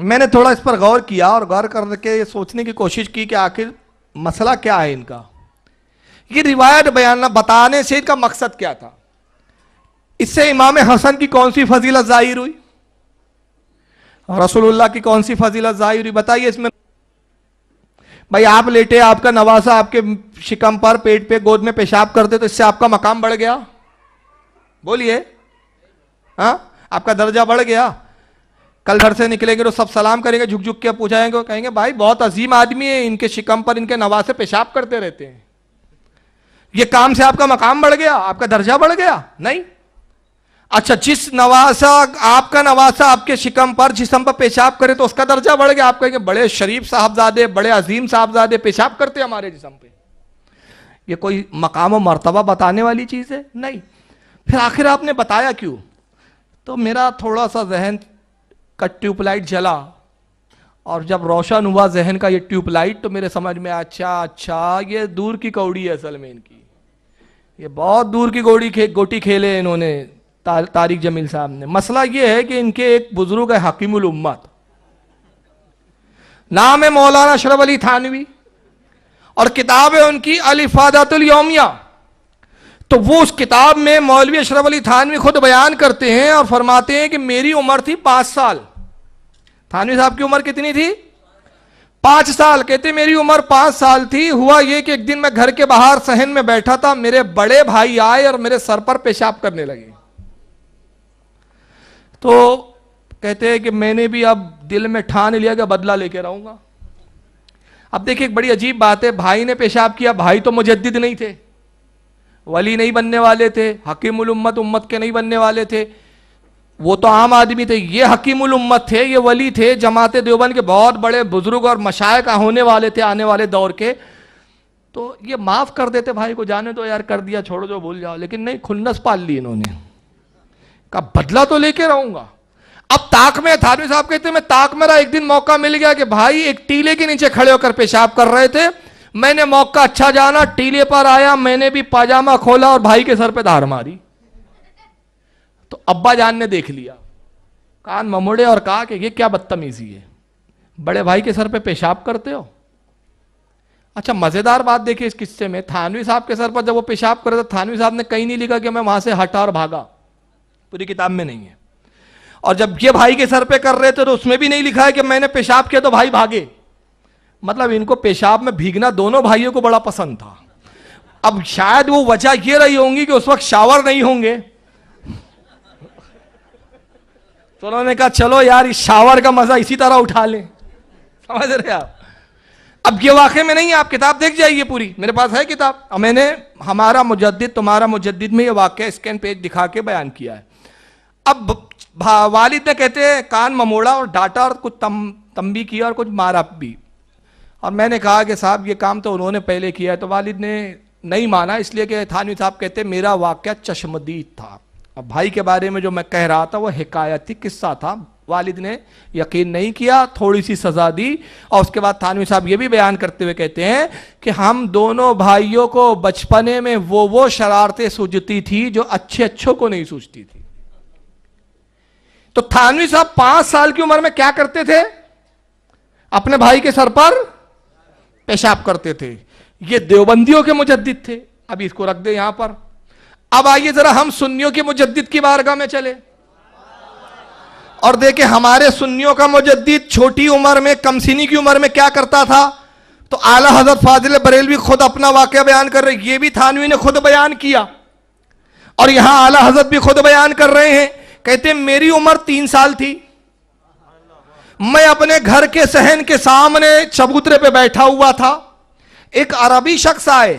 میں نے تھوڑا اس پر غور کیا اور غور کر کے یہ سوچنے کی کوشش کی کہ آخر مسئلہ کیا ہے ان کا. یہ روایت بیان بتانے سے ان کا مقصد کیا تھا؟ اس سے امام حسن کی کون سی فضیلت ظاہر ہوئی؟ رسول اللہ کی کون سی فضیلت ظاہر ہوئی؟ بتائیے اس میں. بھائی آپ لیٹے، آپ کا نواسا آپ کے شکم پر، پیٹ پہ، گود میں پیشاب کرتے تو اس سے آپ کا مقام بڑھ گیا؟ بولیے. ہاں، آپ کا درجہ بڑھ گیا؟ کل گھر سے نکلیں گے تو سب سلام کریں گے، جھک جھک کے پوچھائیں گے، کہیں گے بھائی بہت عظیم آدمی ہے، ان کے شکم پر ان کے نواسے پیشاب کرتے رہتے ہیں. یہ کام سے آپ کا مقام بڑھ گیا، آپ کا درجہ بڑھ گیا؟ نہیں. اچھا، جس نواسا آپ کا نواسا آپ کے شکم پر، جسم پر پیشاب کرے تو اس کا درجہ بڑھ گیا. آپ کہیں گے بڑے شریف صاحبزادے، بڑے عظیم صاحبزادے پیشاب کرتے ہمارے جسم پہ. یہ کوئی مقام و مرتبہ بتانے والی چیز ہے؟ نہیں. پھر آخر آپ نے بتایا کیوں؟ تو میرا تھوڑا سا ذہن کا ٹیوب لائٹ جلا، اور جب روشن ہوا ذہن کا یہ ٹیوب لائٹ تو میرے سمجھ میں اچھا یہ دور کی کوڑی ہے اصل میں ان کی. یہ بہت دور کی گوٹی کھیلے انہوں نے طارق جمیل صاحب نے. مسئلہ یہ ہے کہ ان کے ایک بزرگ ہے حکیم الامت، نام ہے مولانا اشرف علی تھانوی، اور کتاب ہے ان کی الافادۃ الیومیہ. تو وہ اس کتاب میں مولوی اشرف علی تھانوی خود بیان کرتے ہیں اور فرماتے ہیں کہ میری عمر تھی 5 سال. تھانوی صاحب کی عمر کتنی تھی؟ 5 سال. کہتے میری عمر 5 سال تھی. ہوا یہ کہ ایک دن میں گھر کے باہر صحن میں بیٹھا تھا، میرے بڑے بھائی آئے اور میرے سر پر پیشاب کرنے لگے. تو کہتے ہیں کہ میں نے بھی اب دل میں ٹھان لیا کہ بدلہ لے کے رہوں گا. اب دیکھیں ایک بڑی عجیب بات ہے، بھائی نے پیشاب کیا. بھائی تو مجدد نہیں تھے، ولی نہیں بننے والے تھے، حکیم الامت امت کے نہیں بننے والے تھے. وہ تو عام آدمی تھے، یہ حکیم الامت تھے، یہ ولی تھے، جماعت دیوبند کے بہت بڑے بزرگ اور مشائخ ہونے والے تھے آنے والے دور کے. تو یہ معاف کر دیتے بھائی کو، جانے دو یار، کر دیا چھوڑو جو، بھول جاؤ. لیکن نہیں، کھلنس پال لی انہوں نے، کہا بدلہ تو لے کے رہوں گا. اب طاق میں تھانوی صاحب کہتے ہیں میں طاق میں رہا. ایک دن موقع مل گیا کہ بھائی ایک ٹیلے کے نیچے کھڑے ہو کر پیشاب کر رہے تھے. میں نے موقع اچھا جانا، ٹیلے پر آیا، میں نے بھی پاجامہ کھولا اور بھائی کے سر پہ دھار ماری. تو ابا جان نے دیکھ لیا، کان مموڑے اور کہا کہ یہ کیا بدتمیزی ہے، بڑے بھائی کے سر پہ پیشاب کرتے ہو. اچھا مزیدار بات دیکھیں اس قصے میں، تھانوی صاحب کے سر پر جب وہ پیشاب کر رہے تھے، تھانوی صاحب نے کہیں نہیں لکھا کہ میں وہاں سے ہٹا اور بھاگا، پوری کتاب میں نہیں ہے. اور جب یہ بھائی کے سر پہ کر رہے تھے تو اس میں بھی نہیں لکھا ہے کہ میں نے پیشاب کیا تو بھائی بھاگے. مطلب ان کو پیشاب میں بھیگنا دونوں بھائیوں کو بڑا پسند تھا. اب شاید وہ وجہ یہ رہی ہوں گی کہ اس وقت شاور نہیں ہوں گے، تو انہوں نے کہا چلو یار اس شاور کا مزہ اسی طرح اٹھا لیں. سمجھ رہے آپ؟ اب یہ واقعے میں نہیں ہے، آپ کتاب دیکھ جائیے پوری، میرے پاس ہے کتاب. میں نے ہمارا مجدد تمہارا مجدد میں یہ واقعہ اسکین پیج دکھا کے بیان کیا ہے. اب والد نے کہتے ہیں کان مموڑا اور ڈانٹا اور کچھ تنبیہ کیا اور کچھ مارا بھی. اور میں نے کہا کہ صاحب یہ کام تو انہوں نے پہلے کیا ہے. تو والد نے نہیں مانا، اس لیے کہ تھانوی صاحب کہتے میرا واقعہ چشمدید تھا. اب بھائی کے بارے میں جو میں کہہ رہا تھا وہ حکایتی قصہ تھا. والد نے یقین نہیں کیا، تھوڑی سی سزا دی. اور اس کے بعد تھانوی صاحب یہ بھی بیان کرتے ہوئے کہتے ہیں کہ ہم دونوں بھائیوں کو بچپنے میں وہ شرارتیں سوجتی تھی جو اچھوں کو نہیں سوچتی تھی. تو تھانوی صاحب 5 سال کی عمر میں کیا کرتے تھے؟ اپنے بھائی کے سر پر پیشاب کرتے تھے. یہ دیوبندیوں کے مجدد تھے. ابھی اس کو رکھ دیں یہاں پر. اب آئیے ذرا ہم سنیوں کے مجدد کی بارگاہ میں چلے اور دیکھیں ہمارے سنیوں کا مجدد چھوٹی عمر میں، کم سنی کی عمر میں کیا کرتا تھا. تو اعلیٰ حضرت فاضل بریلوی خود اپنا واقعہ بیان کر رہے، یہ بھی تھانوی نے خود بیان کیا اور یہاں اعلیٰ حضرت بھی خود بیان کر رہے ہیں. کہتے ہیں میری عمر 3 سال تھی، میں اپنے گھر کے صحن کے سامنے چبوترے پہ بیٹھا ہوا تھا. ایک عربی شخص آئے،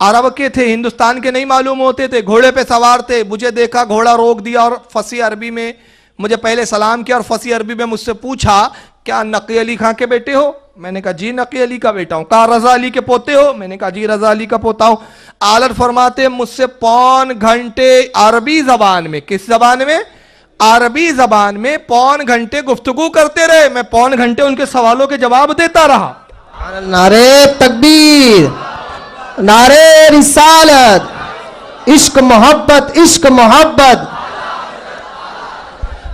عرب کے تھے، ہندوستان کے نہیں معلوم ہوتے تھے، گھوڑے پہ سوار تھے. مجھے دیکھا، گھوڑا روک دیا اور فصیح عربی میں مجھے پہلے سلام کیا اور فصیح عربی میں مجھ سے پوچھا کیا نقی علی خان کے بیٹے ہو؟ میں نے کہا جی نقی علی کا بیٹا ہوں. کہا رضا علی کے پوتے ہو؟ میں نے کہا جی رضا علی کا پوتا ہوں. آلت فرماتے مجھ سے 5 گھنٹے عربی زبان میں، کس زبان میں؟ عربی زبان میں 5 گھنٹے گفتگو کرتے رہے. میں 5 گھنٹے ان کے سوالوں کے جواب دیتا رہا. نعرے تکبیر، نعرے رسالت، عشق محبت، عشق محبت.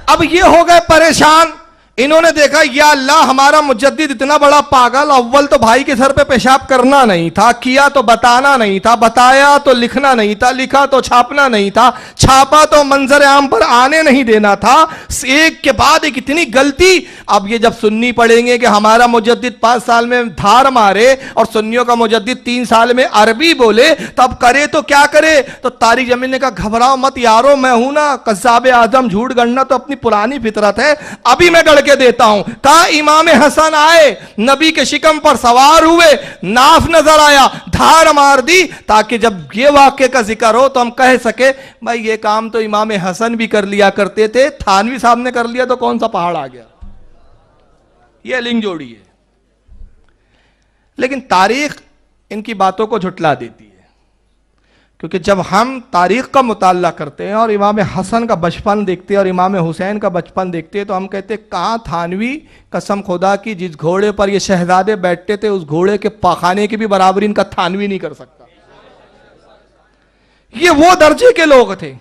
اب یہ ہو گئے پریشان. انہوں نے دیکھا یا اللہ ہمارا مجدد اتنا بڑا پاگل، اول تو بھائی کے سر پہ پیشاب کرنا نہیں تھا، کیا تو بتانا نہیں تھا، بتایا تو لکھنا نہیں تھا، لکھا تو چھاپنا نہیں تھا، چھاپا تو منظر عام پر آنے نہیں دینا تھا، ایک کے بعد ایک اتنی غلطی۔ اب یہ جب سنی پڑھیں گے کہ ہمارا مجدد 5 سال میں دھار مارے اور سنیوں کا مجدد 3 سال میں عربی بولے، تب کرے تو کیا کرے؟ تو طارق جمیل نے کہا گھبراؤ مت یارو، میں ہوں نا قذاب اعظم، جھوٹ گڑنا تو اپنی پرانی فطرت ہے، ابھی میں گڑ کے دیتا ہوں۔ کہا امام حسن آئے، نبی کے شکم پر سوار ہوئے، ناف نظر آیا، دھار مار دی، تاکہ جب یہ واقعے کا ذکر ہو تو ہم کہہ سکے بھائی یہ کام تو امام حسن بھی کر لیا کرتے تھے، تھانوی صاحب نے کر لیا تو کون سا پہاڑ آ گیا؟ یہ لنگ جوڑی ہے۔ لیکن تاریخ ان کی باتوں کو جھٹلا دیتی ہے، کیونکہ جب ہم تاریخ کا مطالعہ کرتے ہیں اور امام حسن کا بچپن دیکھتے ہیں اور امام حسین کا بچپن دیکھتے ہیں تو ہم کہتے ہیں کہاں تھانوی، قسم خدا کی جس گھوڑے پر یہ شہزادے بیٹھتے تھے اس گھوڑے کے پاخانے کی بھی برابری ان کا تھانوی نہیں کر سکتا۔ یہ وہ درجے کے لوگ تھے۔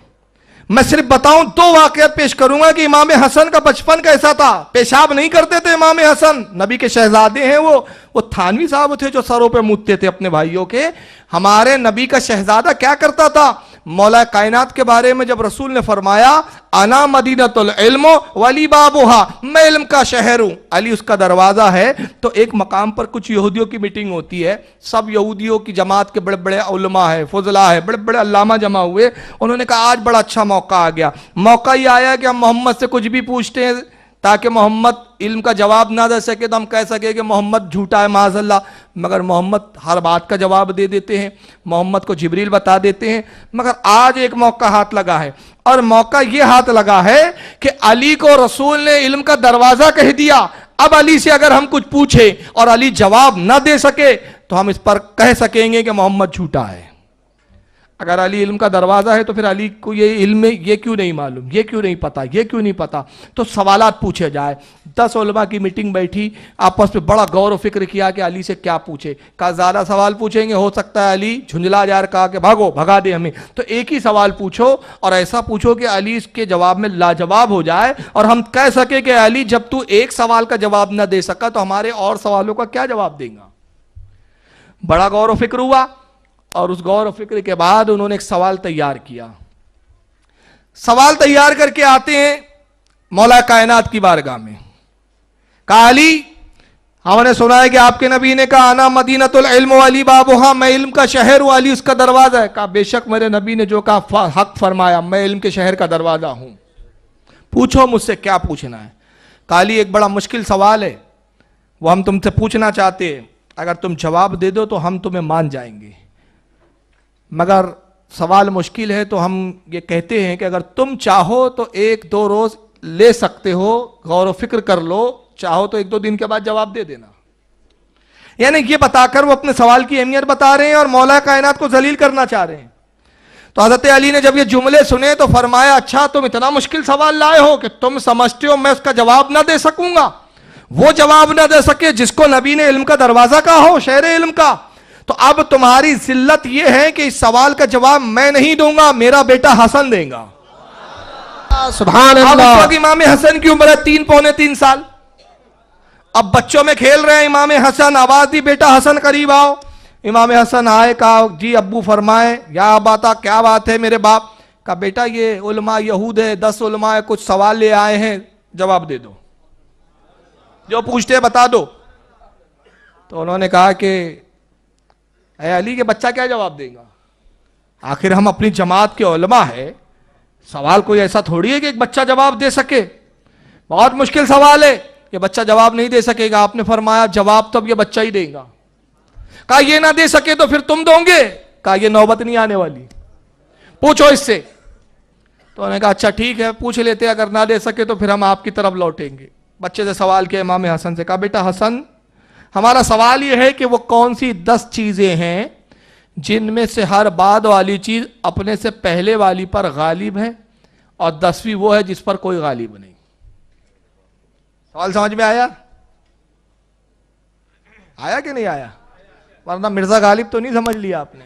میں صرف بتاؤں 2 واقعات پیش کروں گا کہ امام حسن کا بچپن کیسا تھا۔ پیشاب نہیں کرتے تھے امام حسن، نبی کے شہزادے ہیں وہ تھانوی صاحب تھے جو سروں پہ مودتے تھے اپنے بھائیوں کے۔ ہمارے نبی کا شہزادہ کیا کرتا تھا؟ مولا کائنات کے بارے میں جب رسول نے فرمایا انا مدینۃ العلم ولی بابھا، میں علم کا شہر ہوں، علی اس کا دروازہ ہے، تو ایک مقام پر کچھ یہودیوں کی میٹنگ ہوتی ہے، سب یہودیوں کی جماعت کے بڑے بڑے علماء ہیں، فضلاء ہیں، بڑے بڑے علامہ جمع ہوئے۔ انہوں نے کہا آج بڑا اچھا موقع آ گیا، موقع یہ آیا کہ ہم محمد سے کچھ بھی پوچھتے ہیں تاکہ محمد علم کا جواب نہ دے سکے تو ہم کہہ سکے کہ محمد جھوٹا ہے معاذ اللہ، مگر محمد ہر بات کا جواب دے دیتے ہیں، محمد کو جبریل بتا دیتے ہیں۔ مگر آج ایک موقع ہاتھ لگا ہے، اور موقع یہ ہاتھ لگا ہے کہ علی کو رسول نے علم کا دروازہ کہہ دیا۔ اب علی سے اگر ہم کچھ پوچھیں اور علی جواب نہ دے سکے تو ہم اس پر کہہ سکیں گے کہ محمد جھوٹا ہے۔ اگر علی علم کا دروازہ ہے تو پھر علی کو یہ علم یہ کیوں نہیں معلوم، یہ کیوں نہیں پتا، یہ کیوں نہیں پتا؟ تو سوالات پوچھے جائے۔ 10 علماء کی میٹنگ بیٹھی، آپس میں بڑا غور و فکر کیا کہ علی سے کیا پوچھے۔ کہا زیادہ سوال پوچھیں گے ہو سکتا ہے علی جھنجلا جائے، کہا کہ بھاگو بھگا دے ہمیں، تو ایک ہی سوال پوچھو اور ایسا پوچھو کہ علی اس کے جواب میں لاجواب ہو جائے اور ہم کہہ سکے کہ علی جب تو ایک سوال کا جواب نہ دے سکا تو ہمارے اور سوالوں کا کیا جواب دیں گا؟ بڑا غور و فکر ہوا، اور اس غور و فکر کے بعد انہوں نے ایک سوال تیار کیا۔ سوال تیار کر کے آتے ہیں مولا کائنات کی بارگاہ میں۔ کہا علی ہم نے سنا ہے کہ آپ کے نبی نے کہا انا مدینۃ العلم ولی بابھا، میں علم کا شہر ہوں، علی اس کا دروازہ ہے۔ کہا بے شک میرے نبی نے جو کہا حق فرمایا، میں علم کے شہر کا دروازہ ہوں، پوچھو مجھ سے کیا پوچھنا ہے۔ کہا علی ایک بڑا مشکل سوال ہے، وہ ہم تم سے پوچھنا چاہتے ہیں، اگر تم جواب دے دو تو ہم تمہیں مان جائیں گے، مگر سوال مشکل ہے تو ہم یہ کہتے ہیں کہ اگر تم چاہو تو 1-2 روز لے سکتے ہو، غور و فکر کر لو، چاہو تو 1-2 دن کے بعد جواب دے دینا۔ یعنی یہ بتا کر وہ اپنے سوال کی اہمیت بتا رہے ہیں اور مولا کائنات کو ذلیل کرنا چاہ رہے ہیں۔ تو حضرت علی نے جب یہ جملے سنے تو فرمایا اچھا تم اتنا مشکل سوال لائے ہو کہ تم سمجھتے ہو میں اس کا جواب نہ دے سکوں گا؟ وہ جواب نہ دے سکے جس کو نبی نے علم کا دروازہ کہا ہو، شہر علم کا، تو اب تمہاری ذلت یہ ہے کہ اس سوال کا جواب میں نہیں دوں گا، میرا بیٹا حسن دے گا۔ سبحان اب اللہ۔ اس وقت امام حسن کی عمر ہے 3 پونے 3 سال۔ اب بچوں میں کھیل رہے ہیں، امام حسن آواز دی بیٹا حسن قریب آؤ۔ امام حسن آئے، کہا جی ابو فرمائے، یا باتا کیا بات ہے میرے باپ؟ کہا بیٹا یہ علماء یہود ہے، 10 علماء کچھ سوال لے آئے ہیں، جواب دے دو، جو پوچھتے بتا دو۔ تو انہوں نے کہا کہ اے علی کے بچہ کیا جواب دے گا؟ آخر ہم اپنی جماعت کے علماء ہیں، سوال کوئی ایسا تھوڑی ہے کہ ایک بچہ جواب دے سکے، بہت مشکل سوال ہے، یہ بچہ جواب نہیں دے سکے گا۔ آپ نے فرمایا جواب تو اب یہ بچہ ہی دے گا۔ کہا یہ نہ دے سکے تو پھر تم دو گے؟ کہا یہ نوبت نہیں آنے والی، پوچھو اس سے۔ تو انہوں نے کہا اچھا ٹھیک ہے پوچھ لیتے، اگر نہ دے سکے تو پھر ہم آپ کی طرف لوٹیں گے۔ بچے سے سوال کیا امام حسن سے، کہا بیٹا حسن ہمارا سوال یہ ہے کہ وہ کون سی 10 چیزیں ہیں جن میں سے ہر بعد والی چیز اپنے سے پہلے والی پر غالب ہے اور 10ویں وہ ہے جس پر کوئی غالب نہیں؟ سوال سمجھ میں آیا؟ آیا کہ نہیں آیا؟ ورنہ مرزا غالب تو نہیں سمجھ لیا آپ نے۔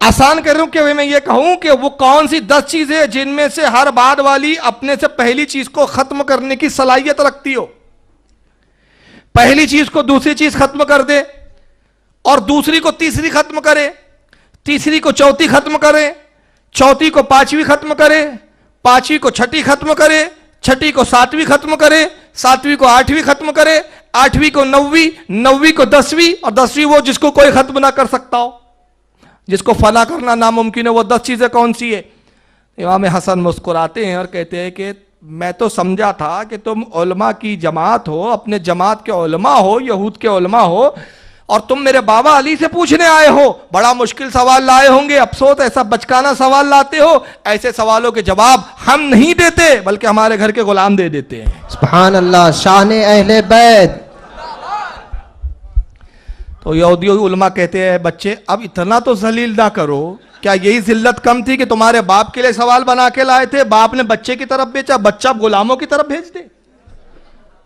آسان کر رہا ہوں کہ میں یہ کہوں کہ وہ کون سی 10 چیزیں جن میں سے ہر بعد والی اپنے سے پہلی چیز کو ختم کرنے کی صلاحیت رکھتی ہو. پہلی چیز کو دوسری چیز ختم کر دے, اور دوسری کو تیسری ختم کرے, تیسری کو چوتھی ختم کرے, چوتھی کو پانچویں ختم کرے, پانچویں کو چھٹی ختم کرے, چھٹی کو ساتویں ختم کرے, ساتویں کو آٹھویں ختم کرے, آٹھویں کو نویں, نویں کو 10ویں, اور 10ویں وہ جس کو کوئی ختم نہ کر سکتا ہو, جس کو فنا کرنا ناممکن ہے. وہ 10 چیزیں کون سی ہے؟ امام حسن مسکراتے ہیں اور کہتے ہیں کہ میں تو سمجھا تھا کہ تم علماء کی جماعت ہو, اپنے جماعت کے علماء ہو, یہود کے علماء ہو, اور تم میرے بابا علی سے پوچھنے آئے ہو. بڑا مشکل سوال لائے ہوں گے, افسوس ایسا بچکانہ سوال لاتے ہو. ایسے سوالوں کے جواب ہم نہیں دیتے بلکہ ہمارے گھر کے غلام دے دیتے ہیں. سبحان اللہ. شان اہل بیت. تو یہودی علماء کہتے ہیں بچے اب اتنا تو ذلیل نہ کرو, کیا یہی ذلت کم تھی کہ تمہارے باپ کے لیے سوال بنا کے لائے تھے, باپ نے بچے کی طرف بیچا, بچہ غلاموں کی طرف بھیج دے؟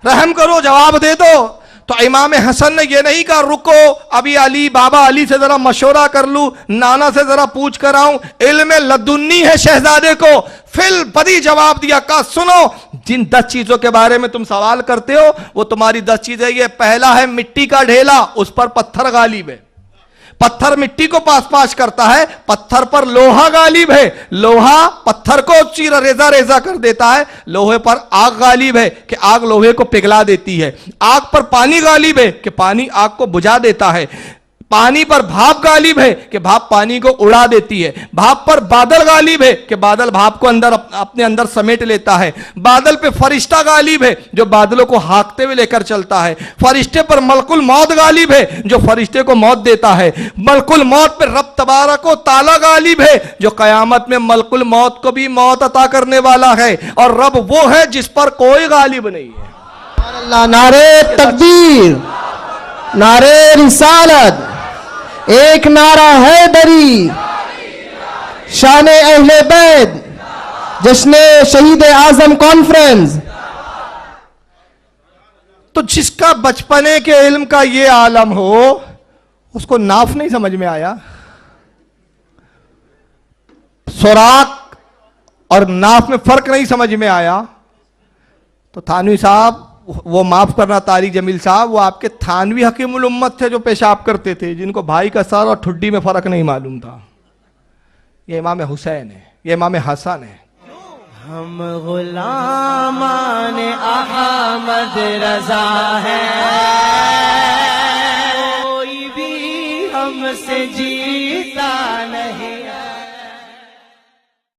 رحم کرو, جواب دے دو. تو امام حسن نے یہ نہیں کہا رکو ابھی علی بابا علی سے ذرا مشورہ کر لوں, نانا سے ذرا پوچھ کر آؤں. علم لدنی ہے شہزادے کو, فل پدی جواب دیا. کہا سنو, جن 10 چیزوں کے بارے میں تم سوال کرتے ہو وہ تمہاری 10 چیزیں. یہ پہلا ہے مٹی کا ڈھیلا, اس پر پتھر غالب ہے. پتھر مٹی کو پاس پاس کرتا ہے, پتھر پر لوہا غالب ہے. لوہا پتھر کو چیرا ریزہ ریزہ کر دیتا ہے. لوہے پر آگ غالب ہے کہ آگ لوہے کو پگھلا دیتی ہے. آگ پر پانی غالب ہے کہ پانی آگ کو بجھا دیتا ہے. پانی پر بھاپ غالب ہے کہ بھاپ پانی کو اڑا دیتی ہے. بھاپ پر بادل غالب ہے کہ بادل بھاپ کو اپنے اندر سمیٹ لیتا ہے. بادل پہ فرشتہ غالب ہے جو بادلوں کو ہانکتے ہوئے لے کر چلتا ہے. فرشتے پر ملک الموت غالب ہے جو فرشتے کو موت دیتا ہے. ملک الموت پہ رب تبارک و تعالی غالب ہے جو قیامت میں ملک الموت کو بھی موت عطا کرنے والا ہے. اور رب وہ ہے جس پر کوئی غالب نہیں ہے. سبحان اللہ. نعرہ تکبیر, نعرہ رسالت, ایک نعرہ ہے دری, شان اہل بیت, جشن شہید اعظم کانفرنس. تو جس کا بچپنے کے علم کا یہ عالم ہو اس کو ناف نہیں سمجھ میں آیا, سوراخ اور ناف میں فرق نہیں سمجھ میں آیا, تو تھانوی صاحب وہ معاف کرنا طارق جمیل صاحب, وہ آپ کے تھانوی حکیم الامت تھے جو پیشاب کرتے تھے, جن کو بھائی کا سر اور ٹھڈی میں فرق نہیں معلوم تھا. یہ امام حسین ہے, یہ امام حسن ہے. ہم غلامان احمد رضا ہے, کوئی بھی ہم سے جی